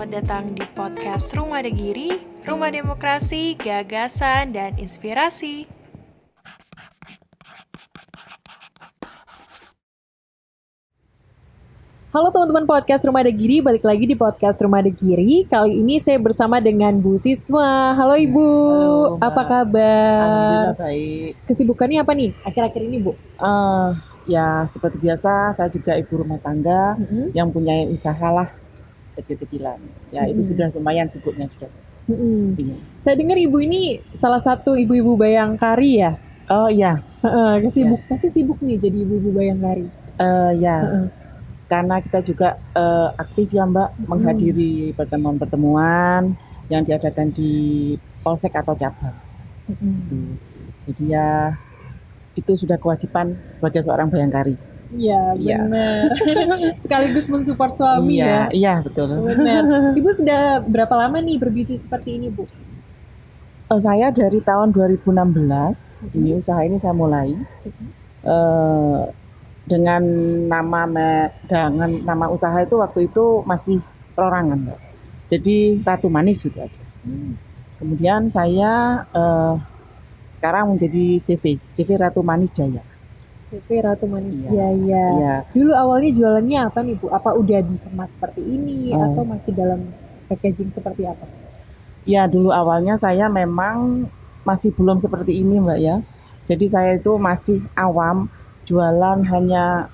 selamat datang di podcast Rumah Degiri, Rumah Demokrasi, Gagasan, dan Inspirasi. Halo teman-teman podcast Rumah Degiri, balik lagi di podcast Rumah Degiri. Kali ini saya bersama dengan Bu Siswa. Halo Ibu, Halo, Mbak. apa kabar? Alhamdulillah baik. Kesibukannya apa nih akhir-akhir ini Bu? Ya seperti biasa saya juga ibu rumah tangga Mm-mm. yang punya usaha lah kecil-kecilan. Ya itu sudah lumayan sibuknya sudah. Mm-mm. Iya. Saya dengar Ibu ini salah satu ibu-ibu Bayangkari ya? Oh iya, Pasti sibuk nih jadi ibu-ibu Bayangkari. ya Heeh. karena kita juga aktif ya Mbak menghadiri pertemuan-pertemuan yang diadakan di polsek atau cabang. Mm-mm. Jadi ya itu sudah kewajiban sebagai seorang bayangkari. Iya Iya. benar. Sekaligus mensupport suami ya. Iya betul. Benar. Ibu sudah berapa lama nih berbisnis seperti ini Bu? Saya dari tahun 2016 ini usaha ini saya mulai eh, dengan nama usaha itu waktu itu masih perorangan, Mbak. Jadi Ratu Manis itu aja. Kemudian saya sekarang menjadi CV Ratu Manis Jaya. CV Ratu Manis Iya. Jaya. Iya. Dulu awalnya jualannya apa nih Bu? Apa udah dikemas seperti ini Oh. atau masih dalam packaging seperti apa? Ya dulu awalnya saya memang masih belum seperti ini Mbak ya. Jadi saya itu masih awam, jualan hanya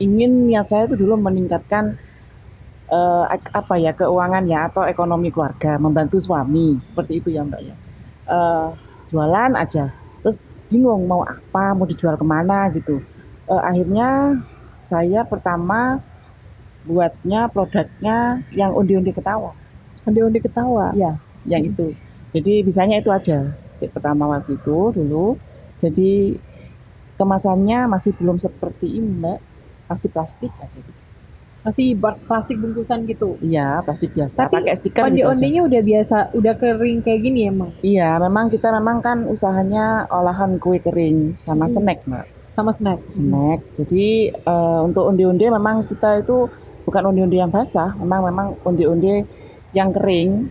ingin niat saya itu dulu meningkatkan keuangan ya atau ekonomi keluarga, membantu suami seperti itu ya Mbak ya. Jualan aja, terus bingung mau apa, mau dijual kemana gitu. Akhirnya saya pertama buatnya produknya yang undi-undi ketawa. Onde-onde ketawa. Iya, yang itu. Jadi bisanya itu aja. Pertama waktu itu dulu. Jadi kemasannya masih belum seperti ini, Mbak. Masih plastik aja gitu. Masih plastik bungkusan gitu. Iya, plastik biasa. Tapi pakai stiker gitu aja. onde-ondenya udah biasa, udah kering kayak gini emang. Iya, memang kita kan usahanya olahan kue kering sama snack, Mbak. Sama snack. Snack. Jadi untuk onde-onde memang kita itu bukan onde-onde yang basah, memang onde-onde yang kering.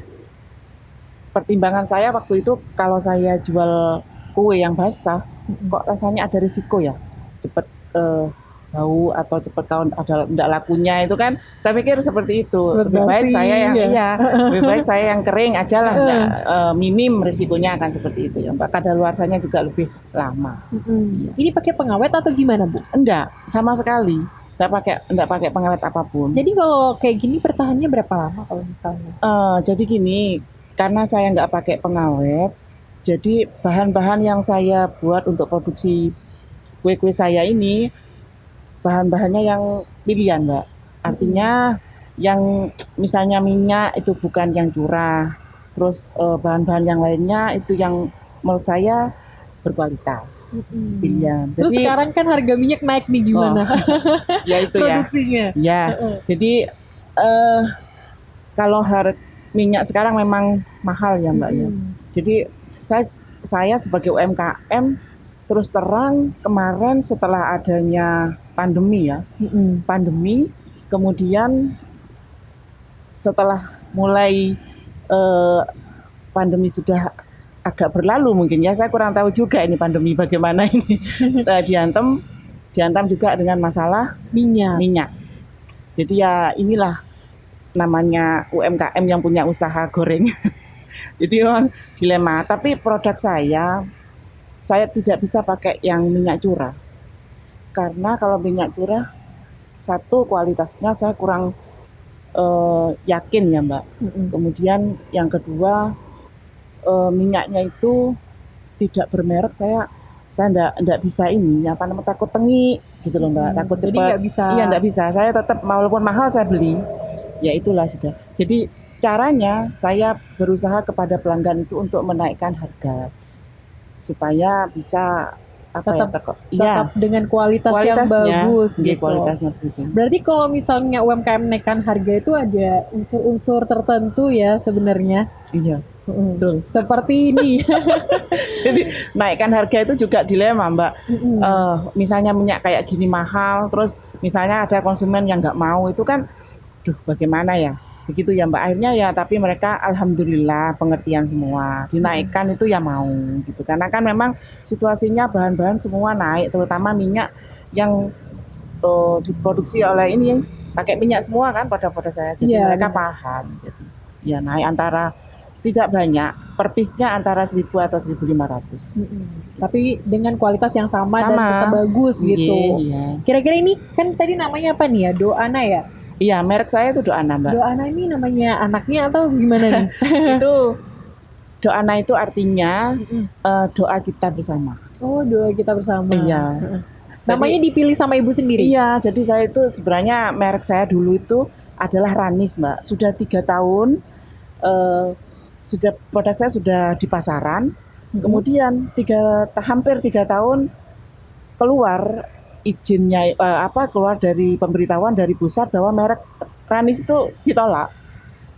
Pertimbangan saya waktu itu kalau saya jual kue yang basah, kok rasanya ada risiko ya, cepet bau atau cepet kalau ada tidak lakunya itu kan, saya pikir seperti itu. Cepet Lebih baik basi, saya yang ya. lebih baik saya yang kering aja lah, minim risikonya akan seperti itu ya. Mbak, kadaluarsanya juga lebih lama. Ini pakai pengawet atau gimana Bu? Enggak, sama sekali. Enggak pakai pengawet apapun. Jadi kalau kayak gini bertahannya berapa lama kalau misalnya? Jadi gini, karena saya nggak pakai pengawet, jadi bahan-bahan yang saya buat untuk produksi kue-kue saya ini, bahan-bahannya yang pilihan, Mbak. Artinya yang misalnya minyak itu bukan yang curah, terus bahan-bahan yang lainnya itu yang menurut saya berkualitas, pilihan. Terus sekarang kan harga minyak naik nih gimana? Ya itu ya. Produksinya. Ya, jadi kalau harga minyak sekarang memang mahal ya Mbak ya. Jadi saya sebagai UMKM terus terang kemarin setelah adanya pandemi ya, pandemi kemudian setelah mulai pandemi sudah agak berlalu mungkin ya, saya kurang tahu juga ini pandemi bagaimana ini dihantam juga dengan masalah minyak. Jadi ya inilah namanya UMKM yang punya usaha goreng. Jadi memang dilema. Tapi produk saya tidak bisa pakai yang minyak curah. Karena kalau minyak curah, satu kualitasnya saya kurang yakin ya Mbak. Kemudian yang kedua minyaknya itu tidak bermerek. Saya enggak bisa ini, takut tengik gitu loh Mbak, takut cepat. Jadi nggak bisa. Iya enggak bisa. Saya tetap walaupun mahal saya beli. Ya itulah sudah. Jadi caranya saya berusaha kepada pelanggan itu untuk menaikkan harga supaya bisa tetap dengan kualitas yang kualitasnya, bagus iya, gitu. kualitasnya begitu. Berarti kalau misalnya UMKM menaikkan harga itu ada unsur-unsur tertentu ya sebenarnya. Iya, betul. Seperti ini. Jadi naikkan harga itu juga dilema Mbak. Misalnya minyak kayak gini mahal, terus misalnya ada konsumen yang nggak mau, itu kan, bagaimana ya? begitu ya Mbak. Akhirnya ya tapi mereka alhamdulillah pengertian semua, dinaikkan itu ya mau gitu, karena kan memang situasinya bahan-bahan semua naik, terutama minyak yang diproduksi oleh ini pakai minyak semua kan pada saya, jadi Iya, mereka benar. paham, jadi ya naik antara tidak banyak, per piece-nya antara 1.000 atau 1.500. Tapi dengan kualitas yang sama, dan Sama. tetap bagus gitu. Iya. Kira-kira ini kan tadi namanya apa nih ya? Doana ya? Iya, merek saya itu Doana Mbak. Doana ini namanya anaknya atau gimana nih? Itu Doana itu artinya doa kita bersama. Oh, doa kita bersama. Iya. Namanya dipilih sama ibu sendiri? Iya, jadi saya itu sebenarnya merek saya dulu itu adalah Ranis Mbak. Sudah 3 tahun, sudah produk saya sudah di pasaran. Kemudian hampir 3 tahun keluar izinnya keluar dari pemberitahuan dari pusat bahwa merek Ranis itu ditolak.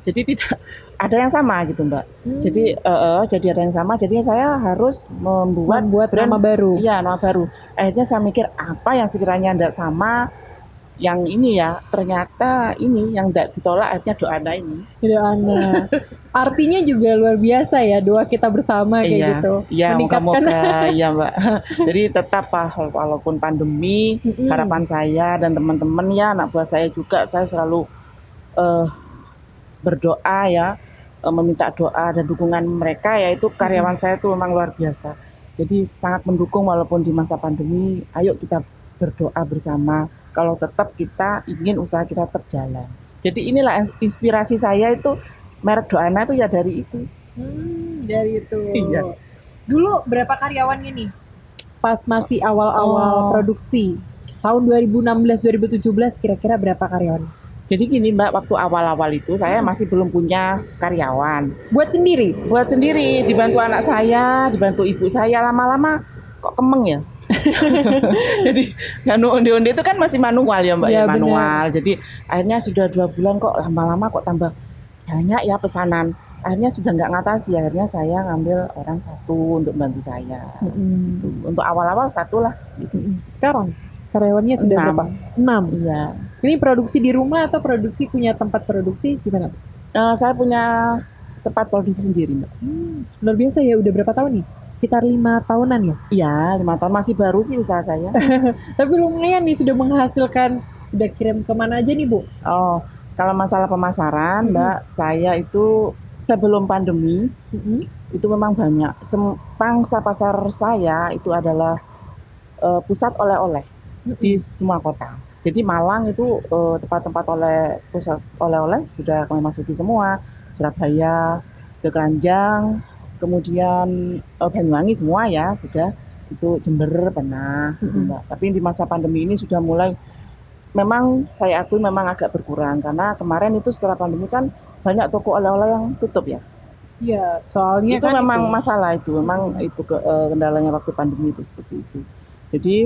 Jadi tidak ada yang sama gitu Mbak. Jadi ada yang sama. Jadi saya harus membuat brand nama baru. Iya, nama baru. Akhirnya saya mikir apa yang sekiranya tidak sama yang ini ya, ternyata ini yang tidak ditolak, akhirnya Doana ini. Doana. Artinya juga luar biasa ya, doa kita bersama kayak gitu. Iya, Meningkatkan. moga-moga ya Mbak. Jadi tetap walaupun pandemi, harapan saya dan teman-teman ya, anak buah saya juga, saya selalu berdoa ya, meminta doa dan dukungan mereka, yaitu karyawan saya itu memang luar biasa. Jadi sangat mendukung walaupun di masa pandemi, ayo kita berdoa bersama kalau tetap kita ingin usaha kita tetap jalan. Jadi inilah inspirasi saya itu, merek Doana itu ya dari itu. Dari itu. Iya. Dulu berapa karyawannya nih? Pas masih awal-awal produksi. Tahun 2016-2017 kira-kira berapa karyawan? Jadi gini Mbak, waktu awal-awal itu saya masih belum punya karyawan. Buat sendiri? Buat sendiri, dibantu anak saya, dibantu ibu saya, lama-lama kok kemeng ya. Jadi onde-onde itu kan masih manual ya Mbak, ya manual. Bener. Jadi akhirnya sudah 2 bulan kok lama-lama kok tambah banyak ya pesanan. Akhirnya sudah nggak ngatasi, akhirnya saya ngambil orang 1 untuk bantu saya. Gitu. Untuk awal-awal 1 lah. Gitu. Sekarang karyawannya sudah 6. berapa? 6. Iya. Ini produksi di rumah atau produksi punya tempat produksi gimana? Saya punya tempat produksi sendiri Mbak. Luar biasa ya, udah berapa tahun nih? Sekitar 5 tahunan ya? Iya, 5 tahun, masih baru sih usaha saya. Tapi lumayan nih, sudah menghasilkan. Sudah kirim kemana aja nih Bu? Oh, kalau masalah pemasaran Mbak, saya itu sebelum pandemi itu memang banyak. Pangsa pasar saya itu adalah pusat oleh-oleh di semua kota. Jadi Malang itu tempat-tempat pusat oleh-oleh sudah kami masuki semua. Surabaya, Keranjang, kemudian Banyuwangi semua ya sudah, itu Jember pernah gitu Mbak. Tapi di masa pandemi ini sudah mulai, memang saya akui memang agak berkurang, karena kemarin itu setelah pandemi kan banyak toko oleh-oleh yang tutup ya. Iya, soalnya itu kan memang masalah itu, memang itu kendalanya waktu pandemi itu seperti itu. Jadi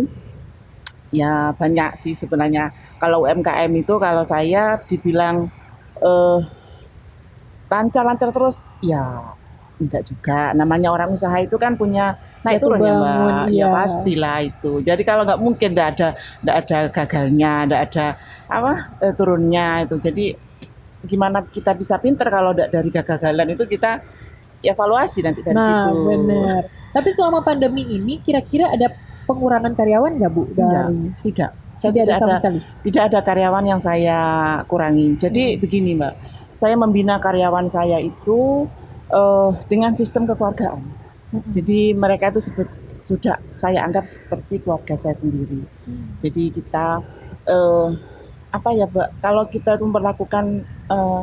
ya banyak sih sebenarnya. Kalau UMKM itu kalau saya dibilang lancar-lancar terus, ya tidak juga. Namanya orang usaha itu kan punya naik turun ya Mbak. Ya pastilah itu. Jadi kalau nggak mungkin tidak ada gagalnya, tidak ada turunnya itu. Jadi gimana kita bisa pinter kalau dari kegagalan itu kita evaluasi nanti dari situ. Benar. Tapi selama pandemi ini kira-kira ada pengurangan karyawan nggak Bu? Tidak. Tidak ada karyawan yang saya kurangi. Jadi begini Mbak, saya membina karyawan saya itu dengan sistem kekeluargaan. Jadi mereka itu sudah saya anggap seperti keluarga saya sendiri. Jadi kita Mbak, kalau kita memperlakukan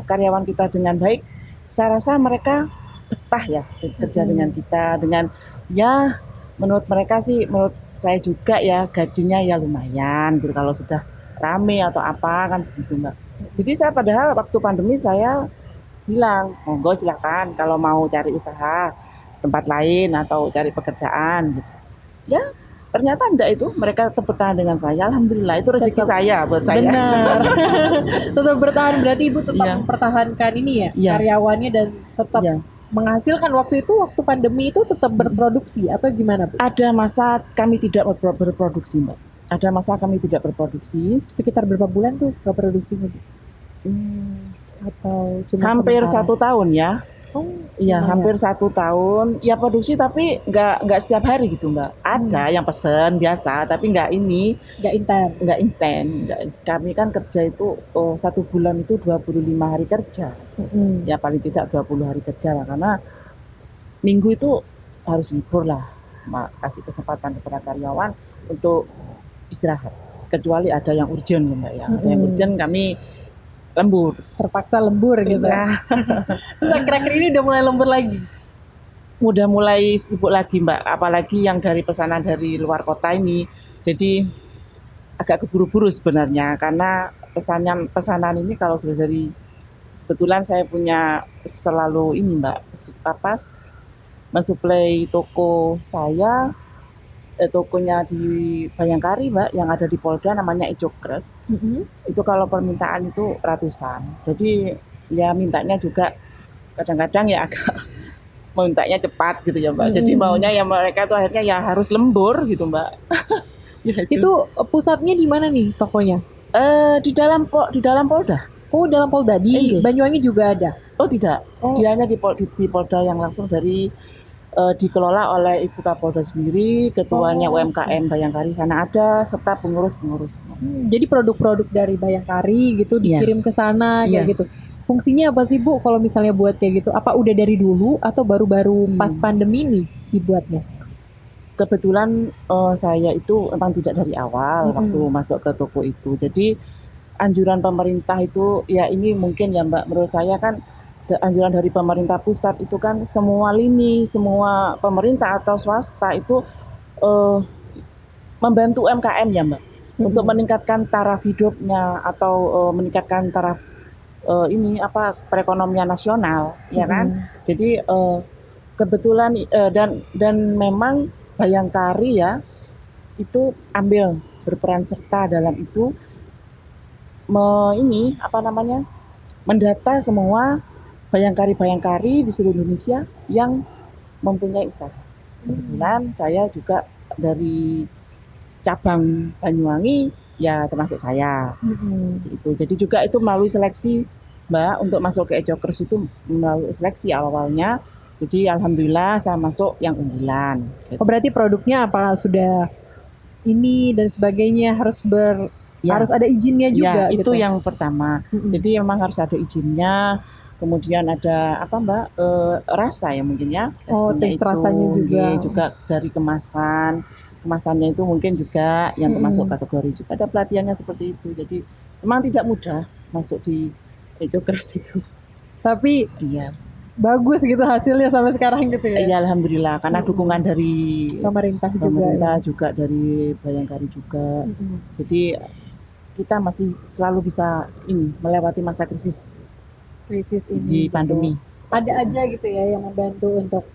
karyawan kita dengan baik, saya rasa mereka betah ya bekerja dengan kita, dengan ya menurut mereka sih, menurut saya juga ya gajinya ya lumayan gitu kalau sudah rame atau apa kan gitu Mbak. Jadi saya padahal waktu pandemi saya bilang, monggo silakan kalau mau cari usaha tempat lain atau cari pekerjaan gitu. Ya ternyata enggak, itu mereka tetap bertahan dengan saya. Alhamdulillah, itu rezeki saya buat saya. Benar. Tetap bertahan, berarti Ibu tetap mempertahankan ini ya karyawannya dan tetap menghasilkan. Waktu pandemi itu tetap berproduksi atau gimana Bu? Ada masa kami tidak berproduksi Mbak. Ada masa kami tidak berproduksi. Sekitar berapa bulan tuh gak produksinya Bu? atau cuma Hampir sementara? 1 tahun ya. Oh, Iya, lumayan. hampir 1 tahun. Ya produksi tapi nggak setiap hari gitu Mbak. Ada yang pesen biasa, tapi nggak ini, Nggak intens. nggak instan. Kami kan kerja itu 1 bulan itu 25 hari kerja. Ya paling tidak 20 hari kerja lah, karena minggu itu harus libur lah. Kasih kesempatan kepada karyawan untuk istirahat. Kecuali ada yang urgent ya Mbak ya. Ada yang urgent kami lembur. Terpaksa lembur gitu. Nah, Terus akhir-akhir ini udah mulai lembur lagi. udah mulai sibuk lagi Mbak, apalagi yang dari pesanan dari luar kota ini. Jadi agak keburu-buru sebenarnya, karena pesanan ini kalau sudah dari, kebetulan saya punya selalu ini Mbak, apa, mensuplai toko saya, tokonya di Bayangkari Mbak, yang ada di Polda namanya Ijokres. Itu kalau permintaan itu ratusan. Jadi ya mintanya juga kadang-kadang ya agak mintanya cepat gitu ya Mbak. Jadi maunya ya mereka tuh akhirnya ya harus lembur gitu Mbak. Ya, Itu pusatnya di mana nih tokonya? di dalam Polda. Oh, dalam Polda. Di Banyuwangi juga ada? Oh tidak, dia hanya di Polda yang langsung dari dikelola oleh Ibu Kapolda sendiri, ketuanya UMKM Bayangkari sana ada, serta pengurus-pengurus. Jadi produk-produk dari Bayangkari gitu dikirim ke sana kayak gitu. Fungsinya apa sih Bu kalau misalnya buat kayak gitu? Apa udah dari dulu atau baru-baru pas pandemi nih dibuatnya? Kebetulan saya itu memang tidak dari awal waktu masuk ke toko itu. Jadi anjuran pemerintah itu ya ini mungkin ya Mbak, menurut saya kan anjuran dari pemerintah pusat itu kan semua lini, semua pemerintah atau swasta itu membantu UMKM ya Mbak, untuk meningkatkan taraf hidupnya atau meningkatkan taraf perekonomian nasional ya kan. Jadi kebetulan dan memang Bayangkari ya itu ambil berperan serta dalam itu mendata semua Bayangkari di seluruh Indonesia yang mempunyai usaha. Kebetulan saya juga dari cabang Banyuwangi ya termasuk saya. Itu. Jadi juga itu melalui seleksi Mbak, untuk masuk ke Ijokres itu melalui seleksi awalnya. Jadi alhamdulillah saya masuk yang unggulan. Oh, berarti produknya apa sudah ini dan sebagainya harus harus ada izinnya juga ya, gitu. Itu yang pertama. Jadi memang harus ada izinnya. Kemudian ada apa Mbak, rasa ya mungkin ya. Tes rasanya juga dari kemasannya itu mungkin juga yang termasuk kategori juga ada pelatihannya seperti itu. Jadi memang tidak mudah masuk di Ijokres itu. Tapi iya, bagus gitu hasilnya sampai sekarang gitu ya. Iya alhamdulillah, karena dukungan dari pemerintah juga dari Bayangkari juga. Jadi kita masih selalu bisa melewati masa krisis ini di pandemi. Ada aja gitu ya yang membantu untuk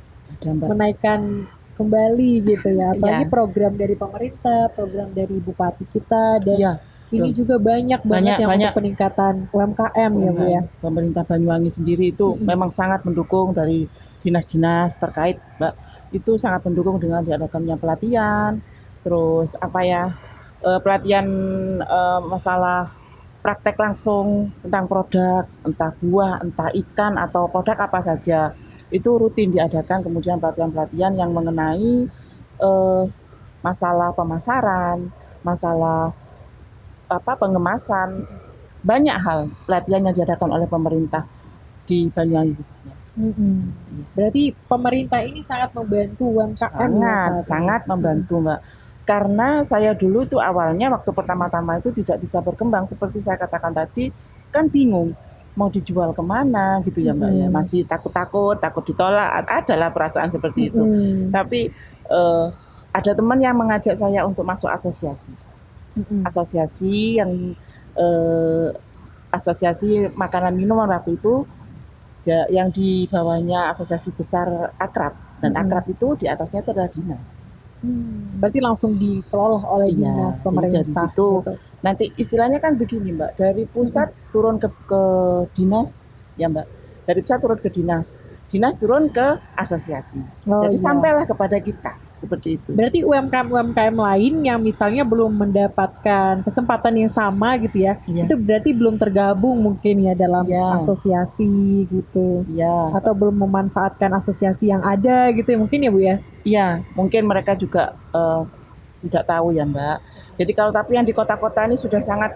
menaikkan kembali gitu ya. Apalagi program dari pemerintah, program dari bupati kita dan ini juga banyak yang untuk peningkatan UMKM ya Bu ya. Pemerintah Banyuwangi sendiri itu memang sangat mendukung dari dinas-dinas terkait Mbak. Itu sangat mendukung dengan diadakannya pelatihan, terus pelatihan masalah praktek langsung tentang produk, entah buah, entah ikan atau produk apa saja. Itu rutin diadakan, kemudian pelatihan-pelatihan yang mengenai masalah pemasaran, masalah pengemasan, banyak hal pelatihan yang diadakan oleh pemerintah di Banyuwangi khususnya. Berarti pemerintah ini sangat membantu UMKM. Sangat membantu Mbak. Karena saya dulu itu awalnya waktu pertama-tama itu tidak bisa berkembang seperti saya katakan tadi, kan bingung mau dijual kemana gitu ya Mbak ya, masih takut ditolak, adalah perasaan seperti itu. Tapi ada teman yang mengajak saya untuk masuk asosiasi. Asosiasi yang asosiasi makanan minuman waktu itu yang di bawahnya asosiasi besar Akrab, dan Akrab itu di atasnya itu adalah dinas. Berarti langsung dikelola oleh dinas pemerintah. Dari situ gitu. Nanti istilahnya kan begini Mbak, dari pusat turun ke dinas ya Mbak, dari pusat turun ke dinas. dinas turun ke asosiasi. Jadi sampailah kepada kita seperti itu. Berarti UMKM lain yang misalnya belum mendapatkan kesempatan yang sama gitu ya, itu berarti belum tergabung mungkin ya dalam asosiasi gitu, atau belum memanfaatkan asosiasi yang ada gitu ya mungkin ya Bu ya? Iya, mungkin mereka juga tidak tahu ya Mbak. Jadi kalau tapi yang di kota-kota ini sudah sangat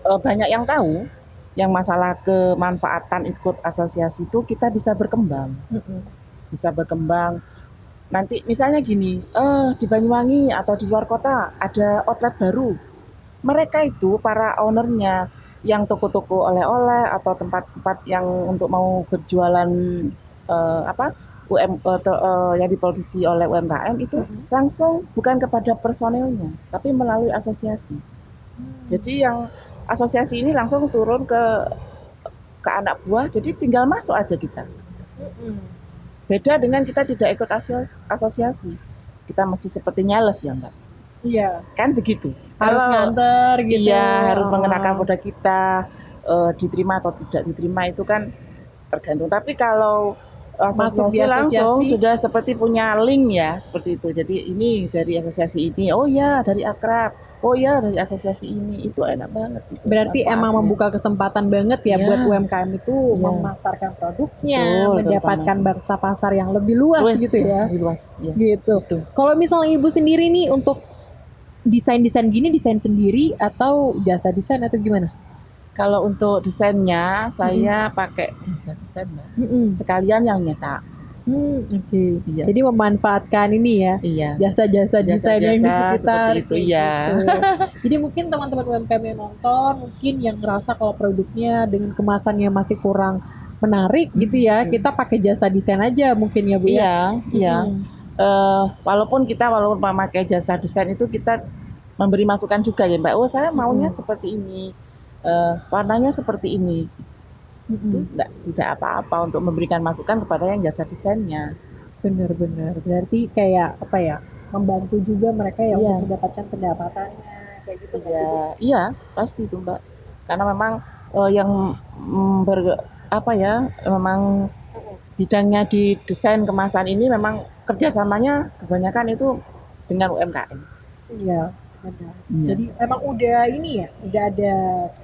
banyak yang tahu. Yang masalah kemanfaatan ikut asosiasi itu kita bisa berkembang, bisa berkembang. Nanti misalnya gini, di Banyuwangi atau di luar kota ada outlet baru. Mereka itu para ownernya yang toko-toko oleh-oleh atau tempat-tempat yang untuk mau berjualan yang diproduksi oleh UMKM itu langsung bukan kepada personelnya, tapi melalui asosiasi. Jadi yang asosiasi ini langsung turun ke anak buah, jadi tinggal masuk aja kita. Beda dengan kita tidak ikut asosiasi, kita masih seperti nyales ya Mbak. Iya. Kan begitu. Harus nganter gitu. Iya, harus mengenakan produk kita, diterima atau tidak diterima itu kan tergantung. Tapi kalau asosiasi langsung sudah seperti punya link ya, seperti itu. Jadi ini dari asosiasi ini, oh ya dari akrab. Oh ya dari asosiasi ini, itu enak banget. Berarti emang membuka kesempatan banget ya buat UMKM itu memasarkan produknya, mendapatkan bangsa pasar yang lebih luas gitu ya. Lebih luas. Ya. Gitu. Kalau misalnya Ibu sendiri nih untuk desain-desain gini, desain sendiri atau jasa desain atau gimana? Kalau untuk desainnya saya pakai jasa desain Mbak. Sekalian yang nyetak. Oke. Iya. Jadi memanfaatkan ini ya, jasa-jasa desain yang di sekitar itu ya. Gitu. Jadi mungkin teman-teman UMKM yang nonton, mungkin yang ngerasa kalau produknya dengan kemasannya masih kurang menarik gitu ya, kita pakai jasa desain aja mungkin ya Bu ya. Iya. Walaupun memakai jasa desain itu kita memberi masukan juga ya Mbak. Oh saya maunya seperti ini, warnanya seperti ini. Tidak apa-apa untuk memberikan masukan kepada yang jasa desainnya. Benar-benar. Berarti kayak apa ya? Membantu juga mereka yang untuk mendapatkan pendapatannya kayak gitu ya. Iya, pasti itu Mbak. Karena memang yang memang bidangnya di desain kemasan ini memang kerjasamanya kebanyakan itu dengan UMKM. Iya, benar. Jadi emang udah ada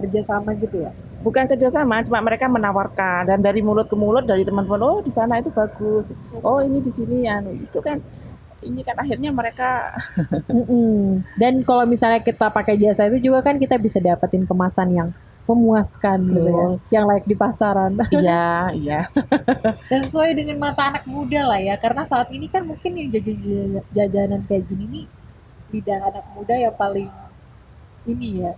kerjasama gitu ya? Bukan kerjasama, cuma mereka menawarkan dan dari mulut ke mulut dari teman-teman, oh di sana itu bagus, oh ini di sini itu kan, ini kan akhirnya mereka. Dan kalau misalnya kita pakai jasa itu juga kan kita bisa dapetin kemasan yang memuaskan gitu ya, yang layak di pasaran. Iya. Dan sesuai dengan mata anak muda lah ya, karena saat ini kan mungkin yang jajanan kayak gini nih lidah anak muda yang paling ini ya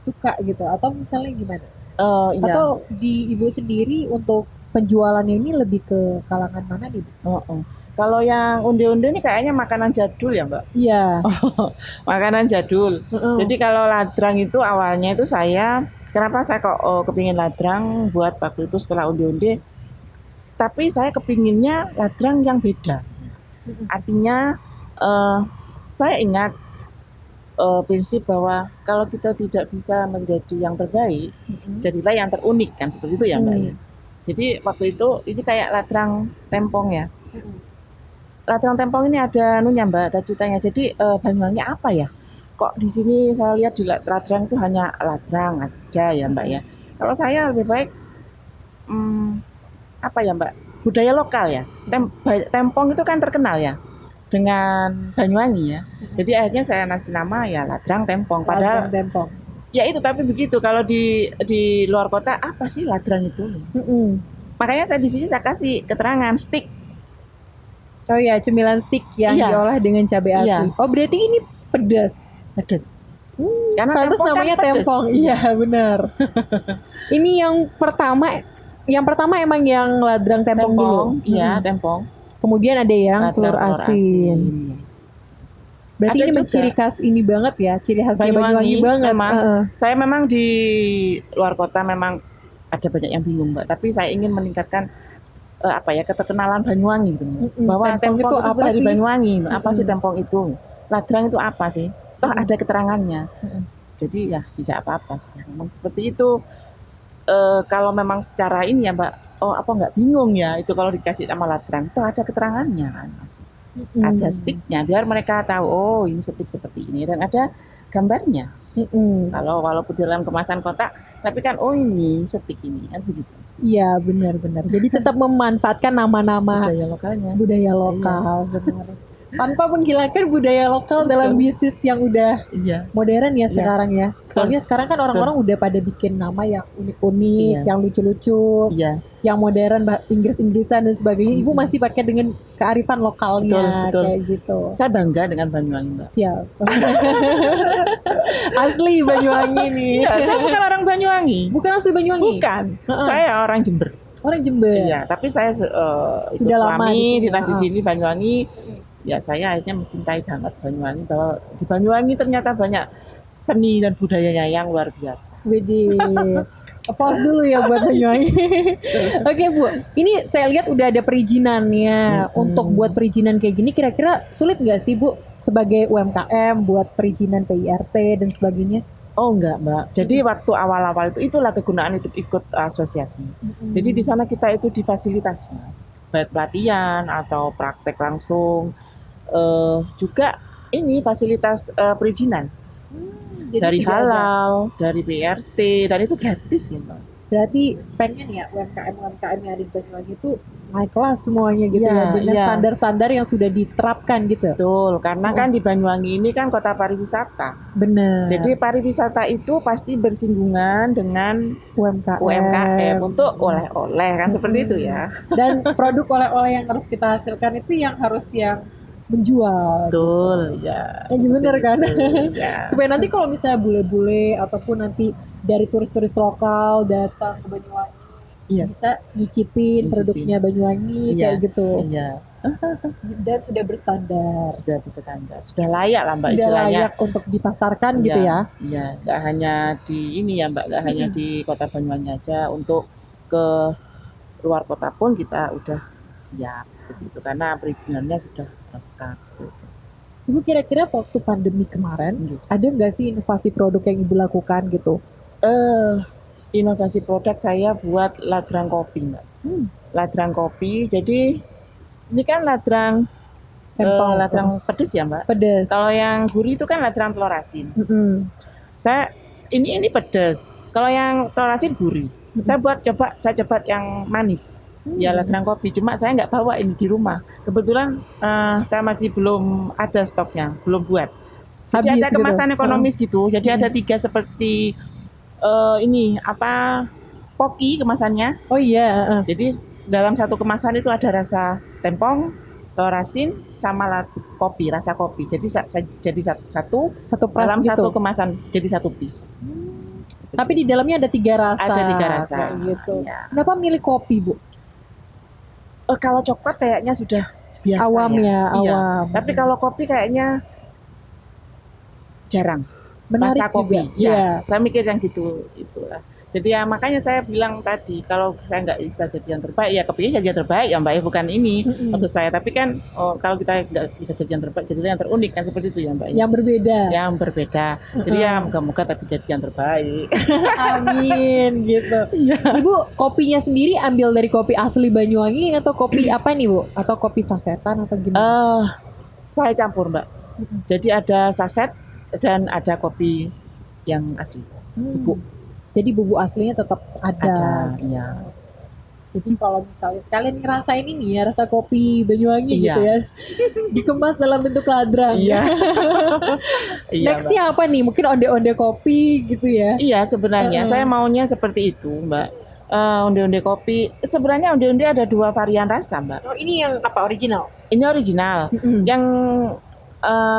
suka gitu, atau misalnya gimana? Atau di Ibu sendiri untuk penjualannya ini lebih ke kalangan mana nih? Kalau yang unde-unde ini kayaknya makanan jadul ya Mbak? Iya. Makanan jadul. Jadi kalau ladrang itu awalnya itu kenapa saya kok kepingin ladrang buat waktu itu setelah unde-unde? Tapi saya kepinginnya ladrang yang beda. Artinya saya ingat prinsip bahwa kalau kita tidak bisa menjadi yang terbaik, jadilah yang terunik kan seperti itu ya Mbak ya. Jadi waktu itu ini kayak ladrang tempong ya. Ladrang tempong ini ada Mbak, ada ceritanya. Jadi Banyuwangi apa ya? Kok di sini saya lihat di ladrang itu hanya ladrang aja ya Mbak ya. Kalau saya lebih baik apa ya Mbak? Budaya lokal ya. Tempong itu kan terkenal ya dengan Banyuwangi ya. Jadi akhirnya saya ngasih nama ya ladrang tempong. Padahal tempong. Ya itu tapi begitu kalau di luar kota apa sih ladrang itu? Makanya saya di sini saya kasih keterangan stick. Oh ya, cemilan stick yang diolah dengan cabai asli. Oh berarti ini pedas. Karena pantas namanya kan tempong. Iya benar. Ini yang pertama emang yang ladrang tempong dulu. Iya tempong. Kemudian ada yang telur asin. Berarti ada ini ciri khas ini banget ya, ciri khas Banyuwangi banget. Saya memang di luar kota memang ada banyak yang bingung Mbak, tapi saya ingin meningkatkan keterkenalan Banyuwangi gitu. Bahwa tempong itu apa dari sih? Banyuwangi. Apa sih tempong itu? Ladrang itu apa sih? Toh ada keterangannya. Jadi ya tidak apa-apa. Memang seperti itu. kalau memang secara ini ya Mbak, oh apa nggak bingung ya itu kalau dikasih nama ladrang itu ada keterangannya kan Mas. Ada sticknya biar mereka tahu oh ini stick seperti ini dan ada gambarnya. Kalau walaupun dalam kemasan kotak, tapi kan oh ini stick ini kan begitu. Iya benar-benar. Jadi tetap memanfaatkan nama-nama Budaya lokalnya. budaya lokal, benar. Tanpa menghilangkan budaya lokal dalam bisnis yang udah Iya. modern ya sekarang ya. Soalnya sekarang kan orang-orang udah pada bikin nama yang unik-unik, yang lucu-lucu, yang modern, Inggris-Inggrisan dan sebagainya. Ibu masih pakai dengan kearifan lokalnya kayak gitu. Saya bangga dengan Banyuwangi, Mbak. Siap. Asli Banyuwangi nih. Iya, saya bukan orang Banyuwangi. Bukan asli Banyuwangi. Bukan. Saya orang Jember. Orang Jember. Iya, tapi saya sudah lama dinas di sini Banyuwangi. Ya saya akhirnya mencintai banget Banyuwangi bahwa di Banyuwangi ternyata banyak seni dan budayanya yang luar biasa. Widih. Applause dulu ya buat Banyuwangi. Oke Bu, ini saya lihat udah ada perizinannya. Untuk buat perizinan kayak gini kira-kira sulit nggak sih Bu sebagai UMKM buat perizinan PIRT dan sebagainya? Oh enggak Mbak, jadi waktu awal-awal itulah kegunaan itu ikut asosiasi. Jadi di sana kita itu difasilitasi baik pelatihan atau praktek langsung. Juga ini fasilitas perizinan dari halal, dari PRT, dan itu gratis gitu. Berarti pengen ya UMKM yang ada di Banyuwangi itu naik kelas semuanya gitu ya, dengan standar-standar yang sudah diterapkan gitu. Betul, karena kan di Banyuwangi ini kan kota pariwisata. Benar. Jadi pariwisata itu pasti bersinggungan dengan UMKM untuk oleh-oleh kan seperti itu ya. Dan produk oleh-oleh yang harus kita hasilkan itu yang harus yang menjual. Betul, gitu. Ya. Yang benar kan? Ya. Supaya nanti kalau misalnya bule-bule ataupun nanti dari turis-turis lokal datang ke Banyuwangi, bisa nyicipin produknya Banyuwangi kayak gitu. Iya. Dan sudah berstandar. Sudah berstandar. Sudah layak lah Mbak sudah istilahnya. Sudah layak untuk dipasarkan gitu ya. Iya, nggak hanya di ini ya Mbak, nggak hanya di kota Banyuwangi aja, untuk ke luar kota pun kita udah siap seperti itu karena perizinannya sudah lengkap seperti itu. Ibu kira-kira waktu pandemi kemarin ada nggak sih inovasi produk yang Ibu lakukan gitu? Inovasi produk saya buat ladrang kopi Mbak. Ladrang kopi, jadi ini kan ladrang ladrang pedes ya Mbak. Pedes. Kalau yang gurih itu kan ladrang telur asin. Saya ini pedes. Kalau yang telur asin gurih. Saya coba yang manis. Ya ladrang kopi, cuma saya nggak bawa ini di rumah. Kebetulan saya masih belum ada stoknya, belum buat. Jadi habis ada kemasan gitu. Ekonomis gitu. Jadi ada 3 seperti ini apa poki kemasannya. Oh iya. Jadi dalam satu kemasan itu ada rasa tempong, telur asin, sama kopi, rasa kopi. Jadi satu dalam gitu. Satu kemasan jadi satu piece. Tapi di dalamnya ada 3 rasa. Ada 3 rasa. Gitu. Ya. Kenapa milih kopi Bu? Kalau coklat kayaknya sudah biasa awam ya. Awam. Tapi kalau kopi kayaknya jarang. Menarik rasa kopi. Juga. Ya. Saya mikir yang gitu itulah. Jadi ya makanya saya bilang tadi kalau saya nggak bisa jadi yang terbaik ya kopinya jadi yang terbaik ya Mbak, bukan ini untuk saya. Tapi kan kalau kita nggak bisa jadi yang terbaik, jadi yang terunik kan seperti itu ya Mbak. Yang berbeda. Yang berbeda. Jadi ya moga-moga tapi jadi yang terbaik. Amin gitu. Ya. Ibu kopinya sendiri ambil dari kopi asli Banyuwangi atau kopi apa nih Bu? Atau kopi sasetan atau gimana? Saya campur Mbak. Jadi ada saset dan ada kopi yang asli. Bubuk. Jadi bubuk aslinya tetap ada. Ya. Jadi kalau misalnya sekalian ngerasain ini ya rasa kopi Banyuwangi gitu ya, dikemas dalam bentuk ladrang. Iya. Nextnya apa nih? Mungkin onde-onde kopi gitu ya? Iya sebenarnya saya maunya seperti itu Mbak. Onde-onde kopi. Sebenarnya onde-onde ada 2 varian rasa Mbak. Oh ini yang apa original? Ini original. Yang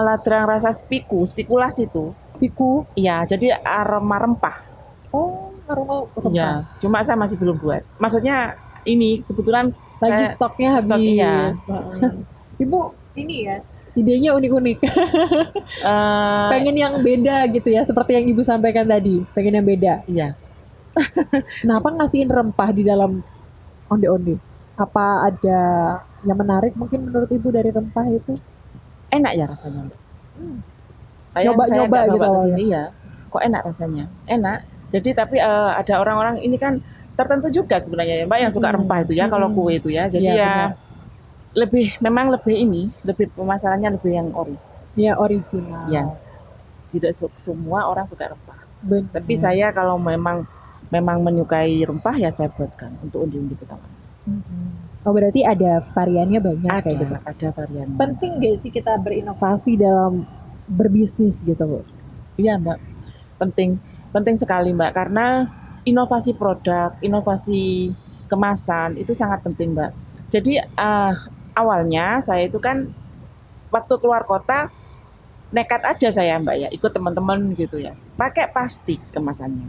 ladrang rasa spikulas itu. Spiku? Iya. Jadi aroma rempah. Oh, aroma rempah. Iya, cuma saya masih belum buat. Maksudnya ini kebetulan lagi stoknya habis. Iya. Ibu ini ya, idenya unik-unik. Pengen yang beda gitu ya, seperti yang Ibu sampaikan tadi. Pengen yang beda. Iya. Kenapa ngasihin rempah di dalam onde-onde? Apa ada yang menarik mungkin menurut Ibu dari rempah itu? Enak ya rasanya. Nyoba-nyoba gitu awalnya. Iya. Kok enak rasanya? Enak. Jadi tapi ada orang-orang ini kan tertentu juga sebenarnya ya Mbak yang suka rempah itu ya kalau kue itu ya. Jadi ya memang lebih pemasarannya lebih yang original. Ya. Tidak semua orang suka rempah. Benar. Tapi saya kalau memang menyukai rempah ya saya buatkan untuk undi-undi pertama. Oh berarti ada variannya banyak kayak gitu. Ada variannya. Penting gak sih kita berinovasi dalam berbisnis gitu Bu? Iya Mbak, penting sekali Mbak karena inovasi produk, inovasi kemasan itu sangat penting Mbak. Jadi awalnya saya itu kan waktu keluar kota nekat aja saya Mbak ya, ikut teman-teman gitu ya, pakai plastik kemasannya.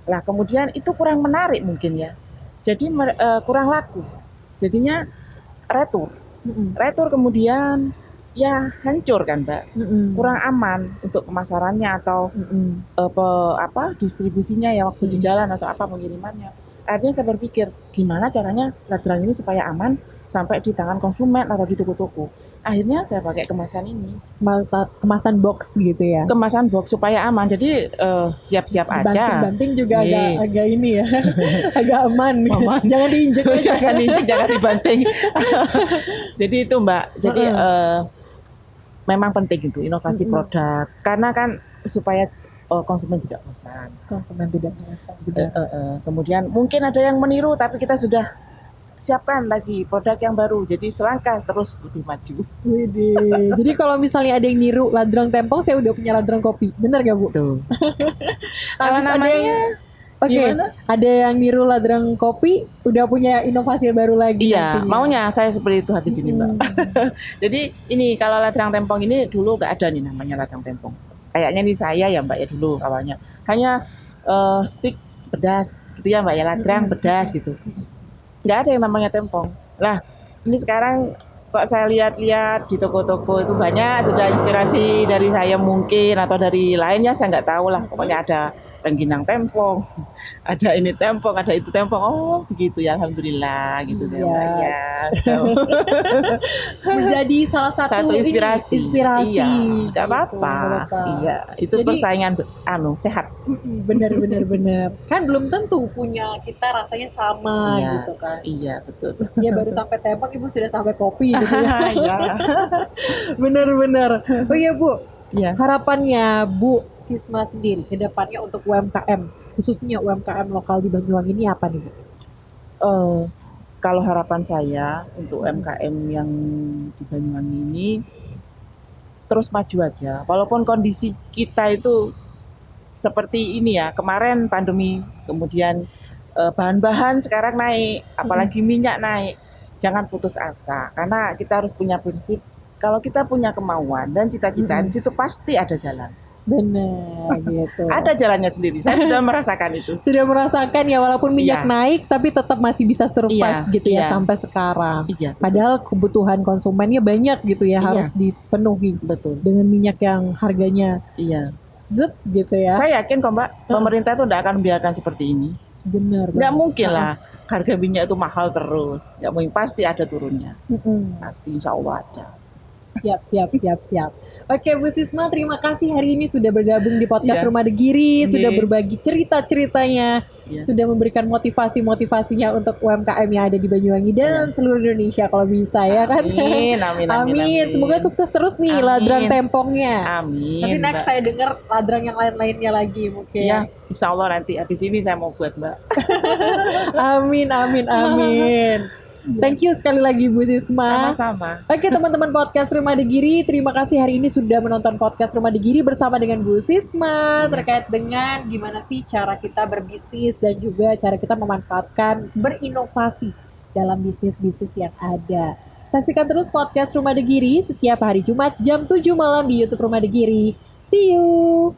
Lah kemudian itu kurang menarik mungkin ya, jadi kurang laku, jadinya retur kemudian ya hancur kan Mbak, kurang aman untuk pemasarannya atau distribusinya ya waktu di jalan atau apa pengirimannya. Akhirnya saya berpikir gimana caranya ladang ini supaya aman sampai di tangan konsumen atau di toko-toko. Akhirnya saya pakai kemasan ini. Kemasan box gitu ya? Kemasan box supaya aman, jadi siap-siap aja. Banting juga agak ini ya, agak aman. Jangan diinjek. Jangan diinjek, jangan dibanting. Jadi itu Mbak, jadi memang penting itu inovasi produk. Karena kan supaya konsumen tidak bosan. Kemudian mungkin ada yang meniru, tapi kita sudah siapkan lagi produk yang baru, jadi selangkah terus lebih maju. Jadi kalau misalnya ada yang niru ladrang tempong, saya udah punya ladrang kopi, benar gak Bu? Tuh. Habis ada yang niru ladrang kopi, udah punya inovasi baru lagi. Iya, maunya saya seperti itu habis ini Mbak. Jadi ini kalau ladrang tempong ini dulu gak ada nih namanya ladrang tempong. Kayaknya nih saya ya Mbak ya dulu awalnya hanya stick pedas gitu ya Mbak ya, ladrang pedas gitu. Nggak ada yang namanya tempong. Lah, ini sekarang kok saya lihat-lihat di toko-toko itu banyak sudah inspirasi dari saya mungkin atau dari lainnya saya nggak tahu lah. Pokoknya ada rengginang tempong, ada ini tempong, ada itu tempong. Oh begitu ya, alhamdulillah gitu ya Mbak ya. Menjadi salah satu inspirasi. Iya, nggak apa-apa. Iya, itu jadi, persaingan sehat. Benar. Kan belum tentu punya kita rasanya sama gitu kan. Iya betul. Ya baru sampai tempong, Ibu sudah sampai kopi gitu ya. Iya. Benar. Oh iya Bu. Ya. Harapannya Bu Sisma sendiri ke depannya untuk UMKM, khususnya UMKM lokal di Banyuwangi ini apa nih Bu? Kalau harapan saya untuk UMKM yang di Banyuwangi ini terus maju aja, walaupun kondisi kita itu seperti ini ya, kemarin pandemi, kemudian bahan-bahan sekarang naik, apalagi minyak naik, jangan putus asa, karena kita harus punya prinsip, kalau kita punya kemauan dan cita-cita, di situ pasti ada jalan. Benar gitu. Ada jalannya sendiri. Saya sudah merasakan itu. Sudah merasakan ya, walaupun minyak naik tapi tetap masih bisa survive gitu ya sampai sekarang. Padahal kebutuhan konsumennya banyak gitu ya, harus dipenuhi. Betul. Dengan minyak yang harganya sedep gitu ya. Saya yakin kok Mbak, pemerintah itu tidak akan membiarkan seperti ini. Benar. Nggak mungkin lah harga minyak itu mahal terus. Nggak mungkin, pasti ada turunnya. Pasti insya Allah ada. Siap. Oke Bu Sisma, terima kasih hari ini sudah bergabung di podcast Rumah Degiri, sudah berbagi cerita-ceritanya, sudah memberikan motivasi-motivasinya untuk UMKM yang ada di Banyuwangi dan seluruh Indonesia kalau bisa ya kan. Amin. Semoga sukses terus nih ladrang tempongnya. Amin. Nanti next saya dengar ladrang yang lain-lainnya lagi mungkin. Ya, insya Allah nanti habis ini saya mau buat Mbak. Amin. Thank you sekali lagi Bu Sisma. Sama-sama. Oke teman-teman podcast Rumah Degiri, terima kasih hari ini sudah menonton podcast Rumah Degiri bersama dengan Bu Sisma terkait dengan gimana sih cara kita berbisnis dan juga cara kita memanfaatkan berinovasi dalam bisnis-bisnis yang ada. Saksikan terus podcast Rumah Degiri setiap hari Jumat jam 7 malam di YouTube Rumah Degiri. See you.